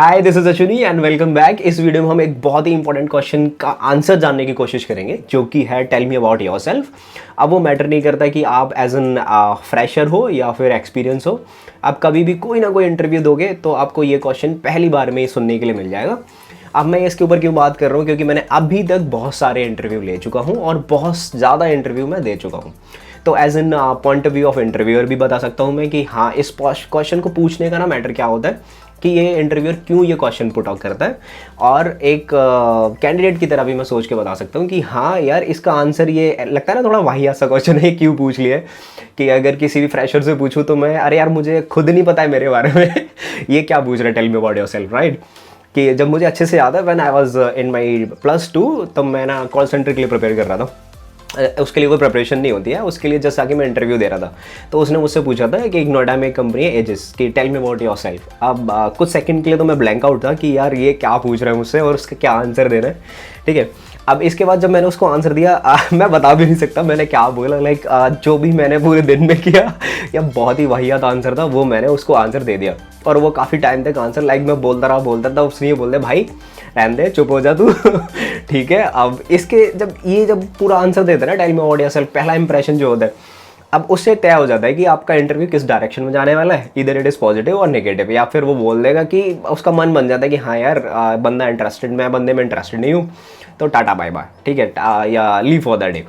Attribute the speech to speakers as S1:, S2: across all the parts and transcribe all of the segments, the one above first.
S1: Hi, this is Ashwini and welcome back. इस video में हम एक बहुत ही इंपॉर्टेंट क्वेश्चन का आंसर जानने की कोशिश करेंगे, जो कि है टेल मी अबाउट योरसेल्फ। अब वो मैटर नहीं करता कि आप एज एन फ्रेशर हो या फिर एक्सपीरियंस हो। आप कभी भी कोई ना कोई इंटरव्यू दोगे तो आपको ये क्वेश्चन पहली बार में ही सुनने के लिए मिल जाएगा। अब मैं इसके ऊपर क्यों बात कर रहा हूँ, क्योंकि मैंने अभी तक बहुत सारे इंटरव्यू ले चुका हूँ और बहुत ज़्यादा इंटरव्यू मैं दे चुका हूँ। तो as an point of view of interviewer भी बता सकता हूँ मैं कि हाँ, इस क्वेश्चन को पूछने का ना मैटर क्या होता है कि ये इंटरव्यूअर क्यों ये क्वेश्चन पुट आउट करता है। और एक कैंडिडेट की तरह भी मैं सोच के बता सकता हूँ कि हाँ यार, इसका आंसर ये लगता है ना, थोड़ा वाहियात सा क्वेश्चन है, क्यों पूछ लिया है। कि अगर किसी भी फ्रेशर से पूछूँ तो मैं, अरे यार मुझे खुद नहीं पता है मेरे बारे में ये क्या पूछ रहा है, tell me about yourself, right. कि जब मुझे अच्छे से याद है, व्हेन आई वाज इन माई +2, तब मैं ना कॉल सेंटर के लिए प्रिपेयर कर रहा था। उसके लिए कोई प्रिपरेशन नहीं होती है, उसके लिए जस्ट आके मैं इंटरव्यू दे रहा था। तो उसने मुझसे पूछा था कि एक नोएडा में एक कंपनी है एजिस, कि टेल मी अबाउट योरसेल्फ। अब कुछ सेकंड के लिए तो मैं ब्लैंक आउट था कि यार ये क्या पूछ रहा है मुझसे और उसका क्या आंसर देना है, ठीक है। अब इसके बाद जब मैंने उसको आंसर दिया, मैं बता भी नहीं सकता मैंने क्या बोला। लाइक जो भी मैंने पूरे दिन में किया या बहुत ही वाहियात आंसर था, वो मैंने उसको आंसर दे दिया। और वो काफ़ी टाइम तक आंसर लाइक मैं बोलता था, उसने ये बोल दिया भाई रहने दे, चुप हो जा तू ठीक है। अब इसके जब पूरा आंसर देता है ना, टेल मी अबाउट योरसेल्फ, पहला इंप्रेशन जो होता है, अब उससे तय हो जाता है कि आपका इंटरव्यू किस डायरेक्शन में जाने वाला है। इधर इट इज़ पॉजिटिव और नेगेटिव, या फिर वो बोल देगा कि उसका मन बन जाता है कि हाँ यार बंदा इंटरेस्टेड, मैं बंदे में इंटरेस्टेड नहीं हूँ, तो टाटा बाय बाय, ठीक है, या लीव फॉर द डे।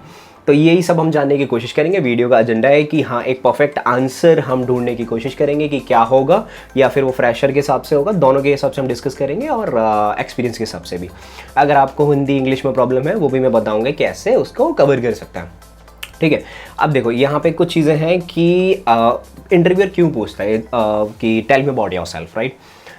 S1: तो यही सब हम जानने की कोशिश करेंगे। वीडियो का एजेंडा है कि हाँ, एक परफेक्ट आंसर हम ढूंढने की कोशिश करेंगे कि क्या होगा, या फिर वो फ्रेशर के हिसाब से होगा, दोनों के हिसाब से हम डिस्कस करेंगे और एक्सपीरियंस के हिसाब से भी। अगर आपको हिंदी इंग्लिश में प्रॉब्लम है, वो भी मैं बताऊँगा कैसे उसको कवर कर सकता है, ठीक है। अब देखो यहाँ पे कुछ चीज़ें हैं कि इंटरव्यूअर क्यों पूछता है कि tell me about yourself, right.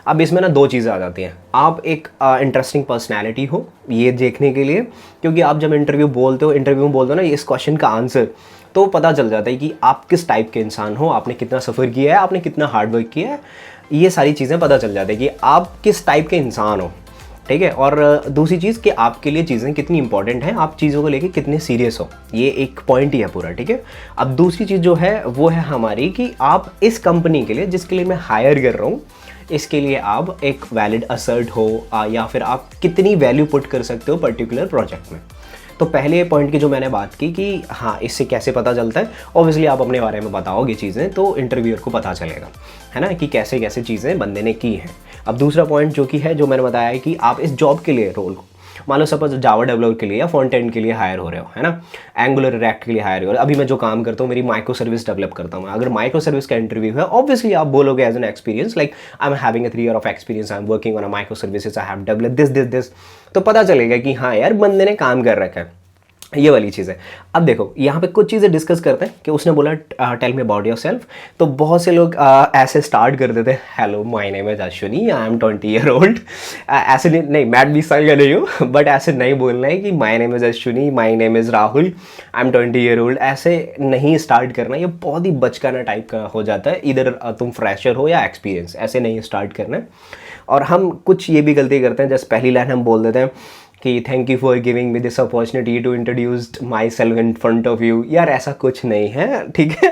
S1: अब इसमें ना दो चीज़ें आ जाती हैं। आप एक इंटरेस्टिंग पर्सनैलिटी हो, ये देखने के लिए, क्योंकि आप जब इंटरव्यू में बोलते हो ना इस क्वेश्चन का आंसर, तो पता चल जाता है कि आप किस टाइप के इंसान हो, आपने कितना सफ़र किया है, आपने कितना हार्डवर्क किया है। ये सारी चीज़ें पता चल जाती है कि आप किस टाइप के इंसान हो, ठीक है। और दूसरी चीज़ कि आपके लिए चीज़ें कितनी इंपॉर्टेंट हैं, आप चीज़ों को लेके कितने सीरियस हो, ये एक पॉइंट ही है पूरा, ठीक है। अब दूसरी चीज़ जो है वो है हमारी कि आप इस कंपनी के लिए, जिसके लिए मैं हायर कर रहा हूँ, इसके लिए आप एक वैलिड असर्ट हो, या फिर आप कितनी वैल्यू पुट कर सकते हो पर्टिकुलर प्रोजेक्ट में। तो पहले पॉइंट की जो मैंने बात की कि हाँ, इससे कैसे पता चलता है, ऑब्वियसली आप अपने बारे में बताओगे चीज़ें तो इंटरव्यूअर को पता चलेगा, है ना, कि कैसे कैसे चीज़ें बंदे ने की हैं। अब दूसरा पॉइंट जो कि है, जो मैंने बताया है कि आप इस जॉब के लिए रोल को, मान लो सपोज जावा डेवलपर के लिए या फ्रंट एंड के लिए हायर हो रहे हो, है ना, एंगुलर रिएक्ट के लिए हायर हो रहे हो। अभी मैं जो काम करता हूँ, मेरी माइक्रो सर्विस डेवलप करता हूँ मैं। अगर माइक्रो सर्विस का इंटरव्यू है, ऑब्वियसली आप बोलोगे as an experience, like I am having 3 year of experience, I am working on a micro services, I have developed this. तो पता चलेगा कि हाँ यार, बंदे ने काम कर रखा है, ये वाली चीज़ है। अब देखो यहाँ पे कुछ चीज़ें डिस्कस करते हैं कि उसने बोला टेल मी अबाउट योरसेल्फ, तो बहुत से लोग ऐसे स्टार्ट कर देते हैं, hello my name is Ashwini, I am 20 year old। ऐसे नहीं, मैं 20 साल का नहीं हूँ, बट ऐसे नहीं बोलना है कि my name is Ashwini, my name is Rahul, I am 20 year old। ऐसे नहीं स्टार्ट करना, ये बहुत ही बचकाना टाइप का हो जाता है। इधर तुम फ्रेशर हो या एक्सपीरियंस, ऐसे नहीं स्टार्ट करना है। और हम कुछ ये भी गलती करते हैं, जैसे पहली लाइन हम बोल देते हैं कि thank you for giving me this opportunity to introduce myself in front of you. यार ऐसा कुछ नहीं है, ठीक है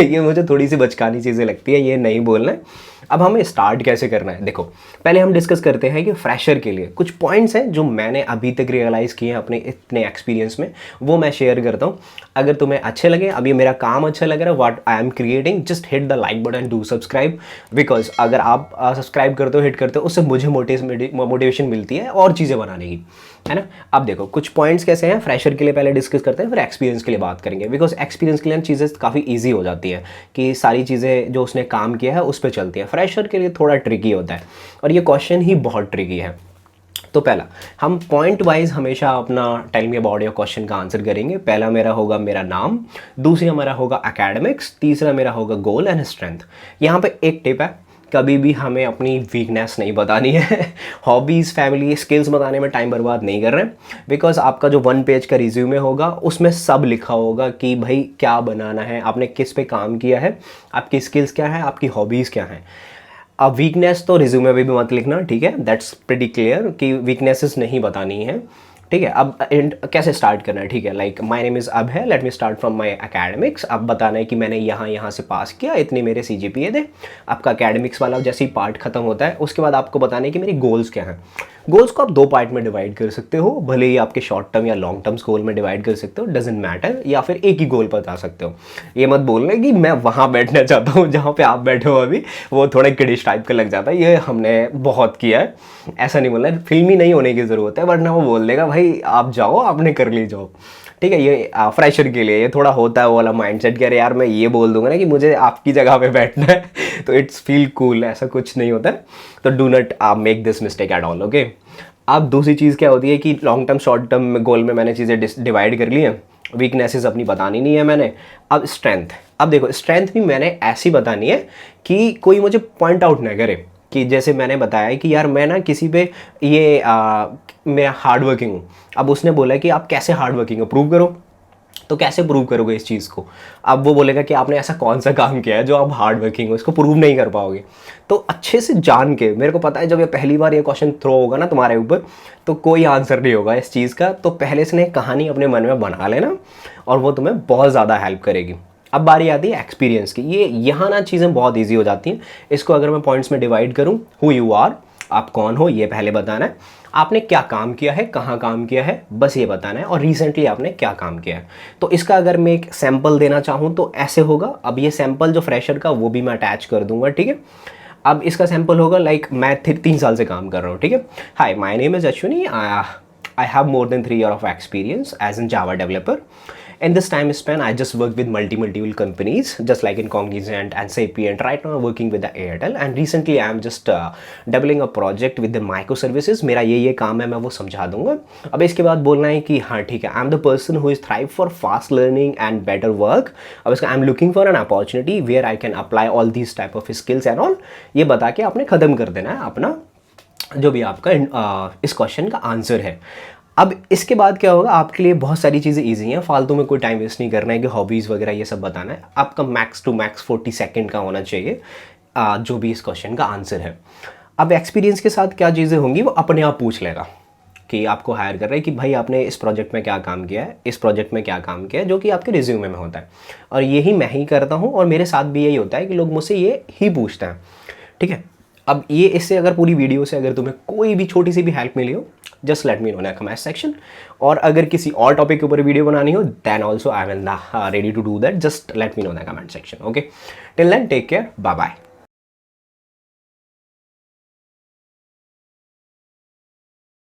S1: ये मुझे थोड़ी सी बचकानी चीज़ें लगती है, ये नहीं बोलना है। अब हमें स्टार्ट कैसे करना है, देखो पहले हम डिस्कस करते हैं कि फ्रेशर के लिए कुछ पॉइंट्स हैं जो मैंने अभी तक रियलाइज़ किए हैं अपने इतने एक्सपीरियंस में, वो मैं शेयर करता हूँ। अगर तुम्हें अच्छे लगे, अब ये मेरा काम अच्छा लग रहा है, what I am creating, just hit the like button, do subscribe, because अगर आप सब्सक्राइब करते हो, हिट करते हो, उससे मुझे मोटिवेशन मिलती है और चीज़ें बनाने की, है ना। अब देखो कुछ पॉइंट्स कैसे हैं, फ्रेशर के लिए पहले डिस्कस करते हैं, फिर एक्सपीरियंस के लिए बात करेंगे, बिकॉज एक्सपीरियंस के लिए चीज़ें काफ़ी ईजी हो जाती है कि सारी चीज़ें जो उसने काम किया है उस पर चलती है। फ्रेशर के लिए थोड़ा ट्रिकी होता है, और ये क्वेश्चन ही बहुत ट्रिकी है। तो पहला हम पॉइंट वाइज हमेशा अपना tell me about your question का आंसर करेंगे। पहला मेरा होगा मेरा नाम, दूसरा मेरा होगा एकेडमिक्स, तीसरा मेरा होगा गोल एंड स्ट्रेंथ। यहाँ पे एक टिप है, कभी भी हमें अपनी वीकनेस नहीं बतानी है हॉबीज़, फैमिली, स्किल्स बताने में टाइम बर्बाद नहीं कर रहे हैं, बिकॉज आपका जो 1 पेज का रिज्यूमे होगा उसमें सब लिखा होगा कि भाई क्या बनाना है, आपने किस पे काम किया है, आपकी स्किल्स क्या है, आपकी हॉबीज़ क्या हैं। अब वीकनेस तो रिज्यूमे में भी मत लिखना, ठीक है, दैट्स प्रीटी क्लियर कि वीकनेसेस नहीं बतानी है। ठीक है। अब कैसे स्टार्ट करना है, ठीक है, like my name is Abhay, let me start from my academics. अब बताना है कि मैंने यहाँ से पास किया, इतने मेरे CGPA थे। आपका एकेडमिक्स वाला जैसे ही पार्ट खत्म होता है उसके बाद आपको बताना है कि मेरे गोल्स क्या हैं। गोल्स को आप 2 पार्ट में डिवाइड कर सकते हो, भले ही आपके शॉर्ट टर्म या लॉन्ग टर्म्स गोल में डिवाइड कर सकते हो, डजेंट मैटर, या फिर एक ही गोल बता सकते हो। ये मत बोलना कि मैं वहाँ बैठना चाहता हूँ जहाँ पे आप बैठे हो अभी, वो थोड़ा किडिश टाइप का लग जाता है, ये हमने बहुत किया है। ऐसा नहीं बोलना, फिल्मी नहीं होने की ज़रूरत है, वरना वो बोल देगा भाई आप जाओ, आपने कर ली जॉब। ठीक है, ये फ्रेशर के लिए ये थोड़ा होता है वो वाला माइंडसेट कि अरे यार मैं ये बोल दूंगा ना कि मुझे आपकी जगह पे बैठना है तो इट्स फील कूल, ऐसा कुछ नहीं होता है। तो do not make this mistake at all, okay. अब दूसरी चीज़ क्या होती है कि long term short term goal में मैंने चीज़ें डिवाइड कर ली हैं, वीकनेसेस अपनी बतानी नहीं है मैंने। अब स्ट्रेंथ, अब देखो स्ट्रेंथ भी मैंने ऐसी बतानी है कि कोई मुझे पॉइंट आउट ना करे, कि जैसे मैंने बताया कि यार मैं ना किसी पे ये मैं हार्ड वर्किंग हूँ। अब उसने बोला कि आप कैसे हार्ड वर्किंग हो, प्रूव करो। तो कैसे प्रूव करोगे इस चीज़ को? अब वो बोलेगा कि आपने ऐसा कौन सा काम किया है जो आप हार्ड वर्किंग हो, इसको प्रूव नहीं कर पाओगे। तो अच्छे से जान के, मेरे को पता है जब ये पहली बार ये क्वेश्चन थ्रो होगा ना तुम्हारे ऊपर तो कोई आंसर नहीं होगा इस चीज़ का, तो पहले से एक कहानी अपने मन में बना लेना और वो तुम्हें बहुत ज़्यादा हेल्प करेगी। अब बारी आती है एक्सपीरियंस की। ये यहाँ ना चीज़ें बहुत ईजी हो जाती हैं। इसको अगर मैं पॉइंट्स में डिवाइड करूँ, हु यू आर, आप कौन हो ये पहले बताना है, आपने क्या काम किया है, कहाँ काम किया है, बस ये बताना है, और रिसेंटली आपने क्या काम किया है। तो इसका अगर मैं एक सैंपल देना चाहूँ तो ऐसे होगा। अब ये सैंपल जो फ्रेशर का वो भी मैं अटैच कर दूंगा, ठीक है। अब इसका सैंपल होगा लाइक मैं 3 साल से काम कर रहा हूँ, ठीक है। Hi, my name is Ashwini, I have more than 3 years of experience as a Java developer. In this time span, I just worked with multiple companies, just like in Cognizant and Sapient. Right now, I'm working with the Airtel, and recently, I'm just developing a project with the microservices. मेरा ये काम है, मैं वो समझा दूंगा। अब इसके बाद बोलना है कि हाँ ठीक है, I'm the person who is thrive for fast learning and better work. अब इसका I'm looking for an opportunity where I can apply all these type of skills and all. ये बता के आपने ख़त्म कर देना है अपना जो भी आपका इस क्वेश्चन का आंसर है। अब इसके बाद क्या होगा, आपके लिए बहुत सारी चीज़ें ईजी हैं, फालतू में कोई टाइम वेस्ट नहीं करना है कि हॉबीज़ वगैरह ये सब बताना है। आपका मैक्स टू मैक्स 40 सेकंड का होना चाहिए जो भी इस क्वेश्चन का आंसर है। अब एक्सपीरियंस के साथ क्या चीज़ें होंगी वो अपने आप पूछ लेगा कि आपको हायर कर रहे हैं कि भाई आपने इस प्रोजेक्ट में क्या काम किया है, इस प्रोजेक्ट में क्या काम किया है, जो कि आपके रिज्यूमे में होता है। और यही मैं ही करता हूँ और मेरे साथ भी यही होता है कि लोग मुझसे ये ही पूछते हैं, ठीक है। अब ये इससे अगर पूरी वीडियो से अगर तुम्हें कोई भी छोटी सी भी हेल्प मिली हो, just let me know in comment section. और अगर किसी और टॉपिक के ऊपर वीडियो बनानी हो then also I am ready to do that, just let me know in the comment section, okay. Till then take care, bye bye.